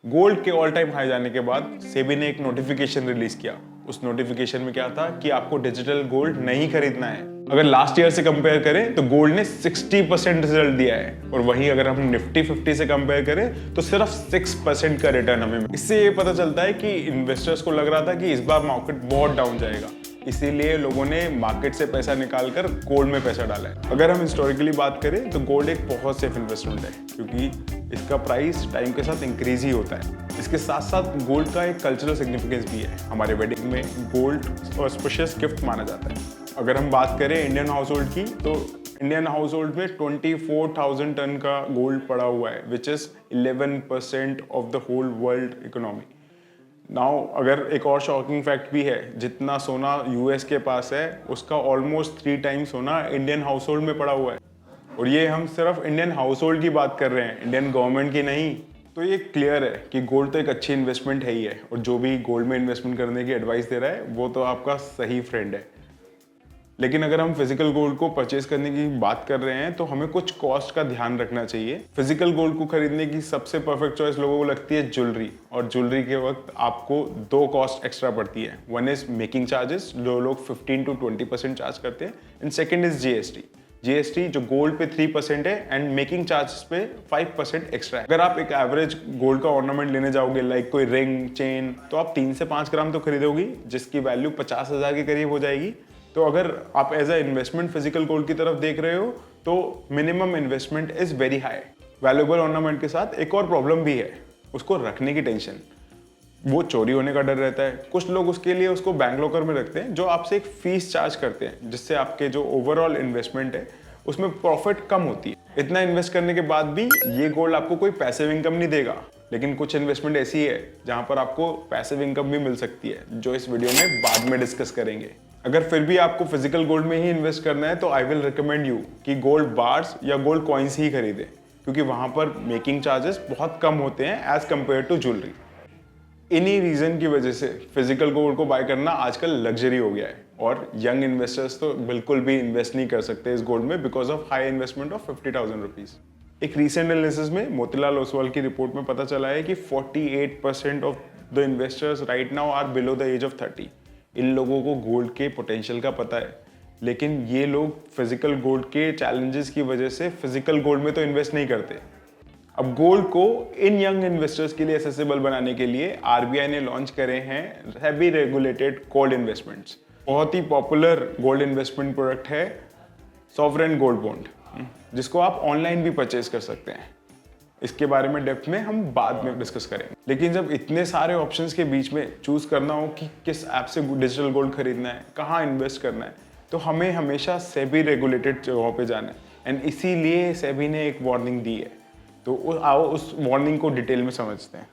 Gold के all time high जाने के बाद सेबी ने एक नोटिफिकेशन रिलीज किया। उस नोटिफिकेशन में क्या था कि आपको डिजिटल गोल्ड नहीं खरीदना है। अगर लास्ट ईयर से कंपेयर करें तो गोल्ड ने 60% रिजल्ट दिया है, और वहीं अगर हम निफ्टी 50 से कंपेयर करें तो सिर्फ 6% का रिटर्न हमें मिला। इससे ये पता चलता है कि इन्वेस्टर्स को लग रहा था कि इस बार मार्केट बहुत डाउन जाएगा, इसीलिए लोगों ने मार्केट से पैसा निकालकर गोल्ड में पैसा डाला है। अगर हम हिस्टोरिकली बात करें तो गोल्ड एक बहुत सेफ इन्वेस्टमेंट है, क्योंकि इसका प्राइस टाइम के साथ इंक्रीज ही होता है। इसके साथ साथ गोल्ड का एक कल्चरल सिग्निफिकेंस भी है। हमारे वेडिंग में गोल्ड ऑस्पिशियस गिफ्ट माना जाता है। अगर हम बात करें इंडियन हाउस होल्ड की, तो इंडियन हाउस होल्ड में 24,000 टन का गोल्ड पड़ा हुआ है, which is 11% of the whole world economy. Now अगर एक और शॉकिंग फैक्ट भी है, जितना सोना यूएस के पास है उसका ऑलमोस्ट 3 टाइम्स सोना इंडियन हाउस होल्ड में पड़ा हुआ है। और ये हम सिर्फ इंडियन हाउस होल्ड की बात कर रहे हैं, इंडियन गवर्नमेंट की नहीं। तो ये क्लियर है कि गोल्ड तो एक अच्छी इन्वेस्टमेंट है ही है, और जो भी गोल्ड में इन्वेस्टमेंट करने की एडवाइस दे रहा है वो तो आपका सही फ्रेंड है। लेकिन अगर हम फिजिकल गोल्ड को परचेज करने की बात कर रहे हैं तो हमें कुछ कॉस्ट का ध्यान रखना चाहिए। फिजिकल गोल्ड को खरीदने की सबसे परफेक्ट चॉइस लोगों को लगती है ज्वेलरी, और ज्वेलरी के वक्त आपको 2 कॉस्ट एक्स्ट्रा पड़ती है। वन इज मेकिंग चार्जेस, जो लोग 15 to 20% चार्ज करते हैं, and second is GST. GST जो गोल्ड पे 3% है एंड मेकिंग चार्जेस पे 5% एक्स्ट्रा है। अगर आप एक एवरेज गोल्ड का ऑर्नामेंट लेने जाओगे, लाइक कोई रिंग, चेन, तो आप 3 से 5 ग्राम तो खरीदोगी, जिसकी वैल्यू 50,000 के करीब हो जाएगी। तो अगर आप as a investment physical gold की तरफ देख रहे हो तो minimum investment is very high. Valuable ornament के साथ एक और प्रॉब्लम भी है, उसको रखने की टेंशन। वो चोरी होने का डर रहता है। कुछ लोग उसके लिए उसको बैंक लॉकर में रखते हैं, जो आपसे एक फीस चार्ज करते हैं, जिससे आपके जो ओवरऑल इन्वेस्टमेंट है उसमें प्रॉफिट कम होती है। इतना इन्वेस्ट करने के बाद भी ये गोल्ड आपको कोई पैसिव इनकम नहीं देगा। लेकिन कुछ इन्वेस्टमेंट ऐसी है जहां पर आपको पैसिव इनकम भी मिल सकती है, जो इस वीडियो में बाद में डिस्कस करेंगे। अगर फिर भी आपको फिजिकल गोल्ड में ही इन्वेस्ट करना है तो आई विल रिकमेंड यू कि गोल्ड बार्स या गोल्ड कॉइन्स ही खरीदें, क्योंकि वहां पर मेकिंग चार्जेस बहुत कम होते हैं एज कंपेयर टू ज्वेलरी। इन्हीं रीजन की वजह से फिजिकल गोल्ड को बाय करना आजकल लग्जरी हो गया है, और यंग इन्वेस्टर्स तो बिल्कुल भी इन्वेस्ट नहीं कर सकते इस गोल्ड में because of high investment of 50,000 rupees. एक रिसेंट एनालिसिस में मोतीलाल ओसवाल की रिपोर्ट में पता चला है कि 48% of the investors right now are below the age of 30। इन लोगों को गोल्ड के पोटेंशियल का पता है, लेकिन ये लोग फिजिकल गोल्ड के चैलेंजेस की वजह से फिजिकल गोल्ड में तो इन्वेस्ट नहीं करते। अब गोल्ड को इन यंग इन्वेस्टर्स के लिए एक्सेसिबल बनाने के लिए आरबीआई ने लॉन्च करे हैं सेबी रेगुलेटेड गोल्ड इन्वेस्टमेंट्स। बहुत ही पॉपुलर गोल्ड इन्वेस्टमेंट प्रोडक्ट है सॉवरेन गोल्ड बॉन्ड, जिसको आप ऑनलाइन भी परचेज कर सकते हैं। इसके बारे में डेप्थ में हम बाद में डिस्कस करेंगे। लेकिन जब इतने सारे ऑप्शंस के बीच में चूज करना हो कि किस ऐप से डिजिटल गोल्ड खरीदना है, कहाँ इन्वेस्ट करना है, तो हमें हमेशा सेबी रेगुलेटेड जगहों पे जाना है। एंड इसीलिए सेबी ने एक वार्निंग दी है, तो आओ उस वार्निंग को डिटेल में समझते हैं।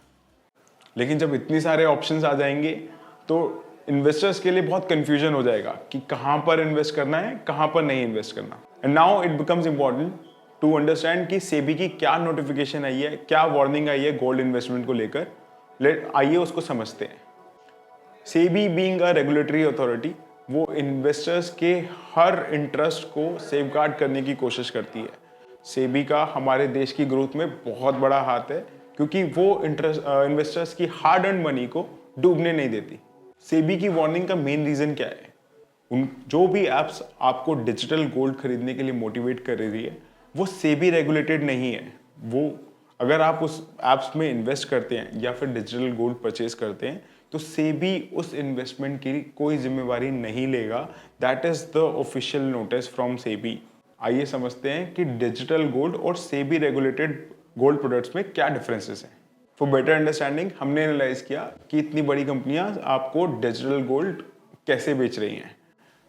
लेकिन जब इतने सारे ऑप्शंस आ जाएंगे तो इन्वेस्टर्स के लिए बहुत कंफ्यूजन हो जाएगा कि कहाँ पर इन्वेस्ट करना है, कहाँ पर नहीं इन्वेस्ट करना। And now it becomes important to understand कि सेबी की क्या नोटिफिकेशन आई है, क्या वार्निंग आई है गोल्ड इन्वेस्टमेंट को लेकर। आइए उसको समझते हैं। SEBI being a regulatory authority, वो इन्वेस्टर्स के हर इंटरेस्ट को सेफगार्ड करने की कोशिश करती है। सेबी का हमारे देश की ग्रोथ में बहुत बड़ा हाथ है, क्योंकि वो इन्वेस्टर्स की हार्ड अर्न मनी को डूबने नहीं देती। सेबी की वार्निंग का मेन रीजन क्या है? जो भी एप्स आपको डिजिटल गोल्ड खरीदने के लिए मोटिवेट कर रही है वो सेबी रेगुलेटेड नहीं है। वो अगर आप उस एप्स में इन्वेस्ट करते हैं या फिर डिजिटल गोल्ड परचेज करते हैं तो सेबी उस इन्वेस्टमेंट की कोई जिम्मेवारी नहीं लेगा। That is the official notice from SEBI. आइए समझते हैं कि डिजिटल गोल्ड और सेबी रेगुलेटेड गोल्ड प्रोडक्ट्स में क्या डिफरेंसेस हैं। फॉर बेटर अंडरस्टैंडिंग हमने एनालाइज किया कि इतनी बड़ी कंपनियां आपको डिजिटल गोल्ड कैसे बेच रही हैं।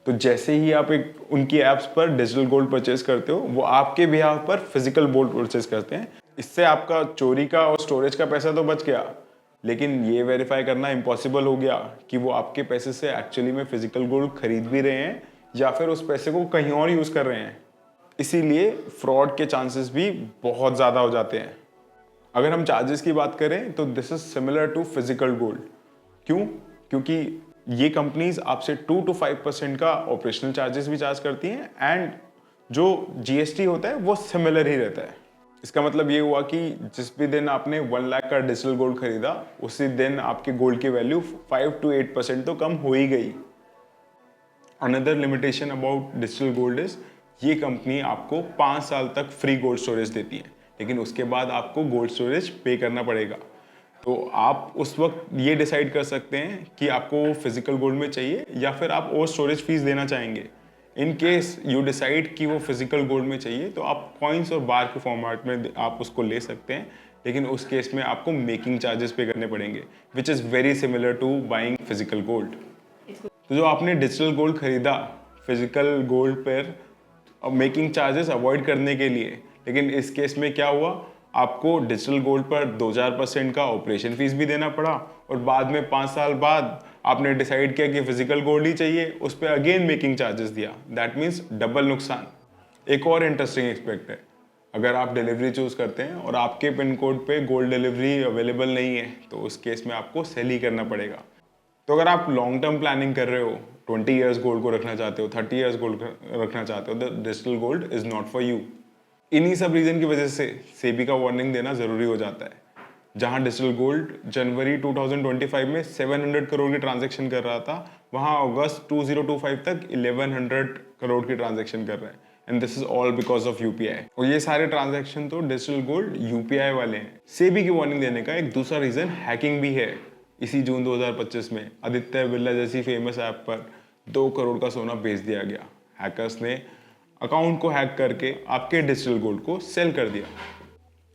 तो जैसे ही आप एक उनकी ऐप्स पर डिजिटल गोल्ड परचेज करते हो, वो आपके बिहाफ पर फिजिकल गोल्ड परचेज करते हैं। इससे आपका चोरी का और स्टोरेज का पैसा तो बच गया, लेकिन ये वेरीफाई करना इम्पॉसिबल हो गया कि वो आपके पैसे से एक्चुअली में फिजिकल गोल्ड खरीद भी रहे हैं या फिर उस पैसे को कहीं और यूज कर रहे हैं। इसीलिए फ्रॉड के चांसेस भी बहुत ज़्यादा हो जाते हैं। अगर हम चार्जेस की बात करें तो this is similar to physical gold. क्यों? क्योंकि ये कंपनीज आपसे 2 to 5% का ऑपरेशनल चार्जेस भी चार्ज करती हैं, एंड जो जीएसटी होता है वो सिमिलर ही रहता है। इसका मतलब ये हुआ कि जिस भी दिन आपने 1 लाख का डिजिटल गोल्ड खरीदा, उसी दिन आपके गोल्ड की वैल्यू 5 to 8% तो कम हो ही गई। Another limitation about digital gold is, ये कंपनी आपको 5 साल तक फ्री गोल्ड स्टोरेज देती है, लेकिन उसके बाद आपको गोल्ड स्टोरेज पे करना पड़ेगा। तो आप उस वक्त ये डिसाइड कर सकते हैं कि आपको फिजिकल गोल्ड में चाहिए या फिर आप और स्टोरेज फीस देना चाहेंगे। इन केस यू डिसाइड कि वो फिजिकल गोल्ड में चाहिए तो आप कॉइन्स और बार के फॉर्मेट में आप उसको ले सकते हैं, लेकिन उस केस में आपको मेकिंग चार्जेस पे करने पड़ेंगे, which is very similar to buying physical gold. तो जो आपने डिजिटल गोल्ड खरीदा फिजिकल गोल्ड पर मेकिंग चार्जेस अवॉइड करने के लिए, लेकिन इस केस में क्या हुआ, आपको डिजिटल गोल्ड पर 2000% का ऑपरेशन फीस भी देना पड़ा, और बाद में 5 साल बाद आपने डिसाइड किया कि फिजिकल गोल्ड ही चाहिए, उस पर अगेन मेकिंग चार्जेस दिया। दैट मीन्स डबल नुकसान। एक और इंटरेस्टिंग एस्पेक्ट है, अगर आप डिलीवरी चूज करते हैं और आपके पिन कोड पे गोल्ड डिलीवरी अवेलेबल नहीं है, तो उस केस में आपको सेल ही करना पड़ेगा। तो अगर आप लॉन्ग टर्म प्लानिंग कर रहे हो, 20 ईयर्स गोल्ड को रखना चाहते हो, 30 ईयर्स गोल्ड रखना चाहते हो, the digital gold is not for you. इन्हीं सब रीजन की वजह से सेबी का वार्निंग देना जरूरी हो जाता है। जहां डिजिटल गोल्ड जनवरी 2025 में 700 करोड़ की ट्रांजैक्शन कर रहा था, वहां अगस्त 2025 तक 1100 करोड़ की ट्रांजैक्शन कर रहा है, and this is all because of UPI. और ये सारे ट्रांजैक्शन तो डिजिटल गोल्ड यूपीआई वाले हैं। सेबी की वार्निंग देने का एक दूसरा रीजन हैकिंग भी है। इसी जून 2025 में आदित्य बिरला जैसी फेमस ऐप पर 2 करोड़ का सोना बेच दिया गया। हैकर्स ने अकाउंट को हैक करके आपके डिजिटल गोल्ड को सेल कर दिया।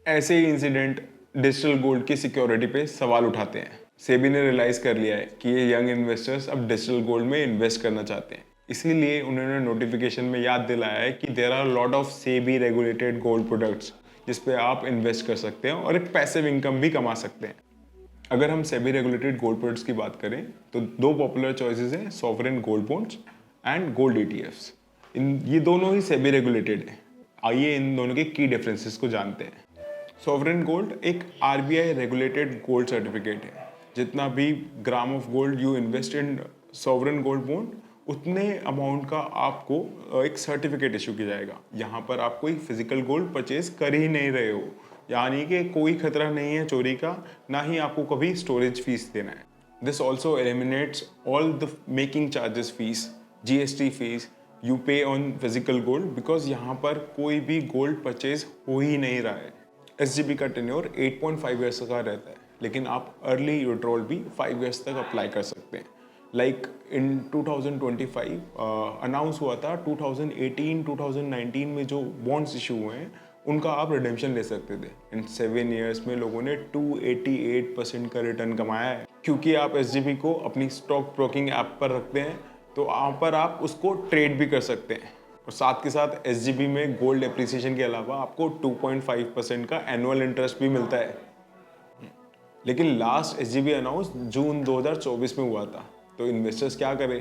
ऐसे ही इंसिडेंट डिजिटल गोल्ड की सिक्योरिटी पे सवाल उठाते हैं। सेबी ने रियलाइज कर लिया है कि ये यंग इन्वेस्टर्स अब डिजिटल गोल्ड में इन्वेस्ट करना चाहते हैं, इसीलिए उन्होंने नोटिफिकेशन में याद दिलाया है कि there are lot of SEBI regulated gold products जिस पे आप इन्वेस्ट कर सकते हैं और एक पैसिव इनकम भी कमा सकते हैं। अगर हम सेबी रेगुलेटेड गोल्ड प्रोडक्ट्स की बात करें तो 2 पॉपुलर चॉइसेस हैं, sovereign gold bonds and gold ETFs. ये दोनों ही सेबी रेगुलेटेड हैं। आइए इन दोनों के की डिफरेंसेस को जानते हैं। सॉवरेन गोल्ड एक आरबीआई रेगुलेटेड गोल्ड सर्टिफिकेट है। जितना भी gram of gold you invest in sovereign gold bond, उतने अमाउंट का आपको एक सर्टिफिकेट इशू किया जाएगा। यहाँ पर आप कोई फिजिकल गोल्ड परचेज कर ही नहीं रहे हो, यानी कि कोई खतरा नहीं है चोरी का, ना ही आपको कभी स्टोरेज फीस देना है। This also eliminates all the making charges fees, GST fees you पे ऑन फिजिकल गोल्ड, बिकॉज यहाँ पर कोई भी गोल्ड परचेज हो ही नहीं रहा है। एसजीबी का टेन्योर 8.5 ईयर्स का रहता है, लेकिन आप अर्ली विड्रॉल भी 5 ईयर्स तक अप्लाई कर सकते हैं। लाइक इन 2025 अनाउंस हुआ था, 2018-2019 में जो बॉन्ड्स इशू हुए हैं उनका आप रिडेम्पशन ले सकते थे। इन 7 ईयर्स में लोगों ने 288% का रिटर्न कमाया है। क्योंकि आप एसजीबी को अपनी स्टॉक ब्रोकिंग ऐप पर रखते हैं, तो वहाँ पर आप उसको ट्रेड भी कर सकते हैं। और साथ के साथ एसजीबी में गोल्ड एप्रिसिएशन के अलावा आपको 2.5% का एनुअल इंटरेस्ट भी मिलता है। लेकिन लास्ट एसजीबी अनाउंस जून 2024 में हुआ था, तो इन्वेस्टर्स क्या करें,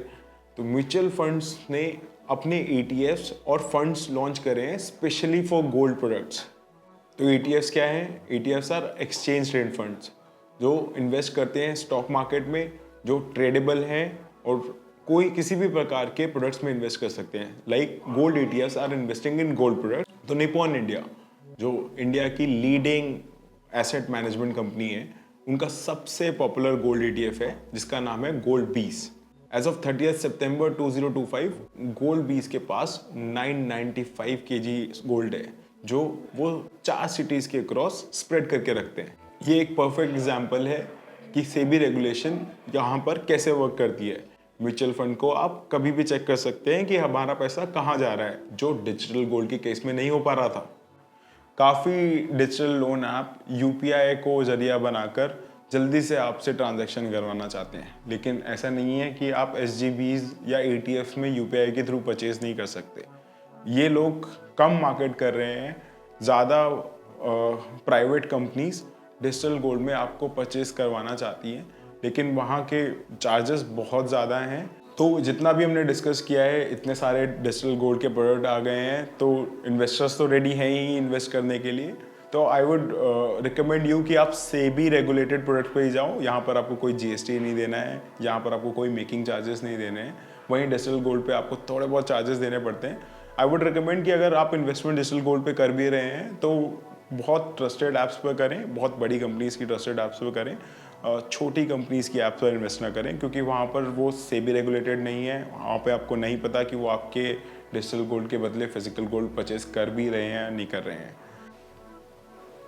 तो म्यूचुअल फंड्स ने अपने ईटीएफ्स और फंड्स लॉन्च करे हैं स्पेशली फॉर गोल्ड प्रोडक्ट्स। तो ईटीएफ्स क्या हैं? ETFs are exchange trade funds जो इन्वेस्ट करते हैं स्टॉक मार्केट में, जो ट्रेडेबल हैं और कोई किसी भी प्रकार के प्रोडक्ट्स में इन्वेस्ट कर सकते हैं। Like gold ETFs are investing in gold product. तो निपॉन इंडिया, जो इंडिया की लीडिंग एसेट मैनेजमेंट कंपनी है, उनका सबसे पॉपुलर गोल्ड ईटीएफ है जिसका नाम है गोल्ड बीस। एज ऑफ 30 सितंबर 2025 गोल्ड बीस के पास 995 केजी गोल्ड है, जो वो 4 सिटीज के क्रॉस स्प्रेड करके रखते हैं। ये एक परफेक्ट एग्जाम्पल है कि सेबी रेगुलेशन यहाँ पर कैसे वर्क करती है। म्यूचुअल फंड को आप कभी भी चेक कर सकते हैं कि हमारा पैसा कहाँ जा रहा है, जो डिजिटल गोल्ड के केस में नहीं हो पा रहा था। काफ़ी डिजिटल लोन ऐप यूपीआई को जरिया बनाकर जल्दी से आपसे ट्रांजैक्शन करवाना चाहते हैं, लेकिन ऐसा नहीं है कि आप एसजीबीज या एटीएफ्स में यूपीआई के थ्रू परचेज नहीं कर सकते। ये लोग कम मार्केट कर रहे हैं, ज़्यादा प्राइवेट कंपनीज डिजिटल गोल्ड में आपको परचेज करवाना चाहती हैं, लेकिन वहाँ के चार्जेस बहुत ज़्यादा हैं। तो जितना भी हमने डिस्कस किया है, इतने सारे डिजिटल गोल्ड के प्रोडक्ट आ गए हैं, तो इन्वेस्टर्स तो रेडी हैं ही इन्वेस्ट करने के लिए। तो आई वुड रिकमेंड यू कि आप सेबी रेगुलेटेड प्रोडक्ट पे ही जाओ। यहाँ पर आपको कोई जीएसटी नहीं देना है, यहाँ पर आपको कोई मेकिंग चार्जेस नहीं देने हैं। वहीं डिजिटल गोल्ड पे आपको थोड़े बहुत चार्जेस देने पड़ते हैं। आई वुड रिकमेंड कि अगर आप इन्वेस्टमेंट डिजिटल गोल्ड पे कर भी रहे हैं, तो बहुत ट्रस्टेड ऐप्स पर करें, बहुत बड़ी कंपनीज की ट्रस्टेड ऐप्स पर करें, छोटी कंपनीज की ऐप्स पर इन्वेस्ट ना करें, क्योंकि वहाँ पर वो सेबी रेगुलेटेड नहीं है। वहाँ पे आपको नहीं पता कि वो आपके डिजिटल गोल्ड के बदले फिजिकल गोल्ड परचेज कर भी रहे हैं या नहीं कर रहे हैं।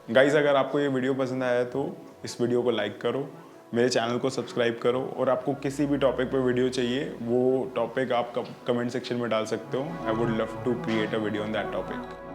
गाइज, अगर आपको ये वीडियो पसंद आया तो इस वीडियो को लाइक करो, मेरे चैनल को सब्सक्राइब करो, और आपको किसी भी टॉपिक पे वीडियो चाहिए वो टॉपिक आप कमेंट सेक्शन में डाल सकते हो। I would love to create a video on that topic.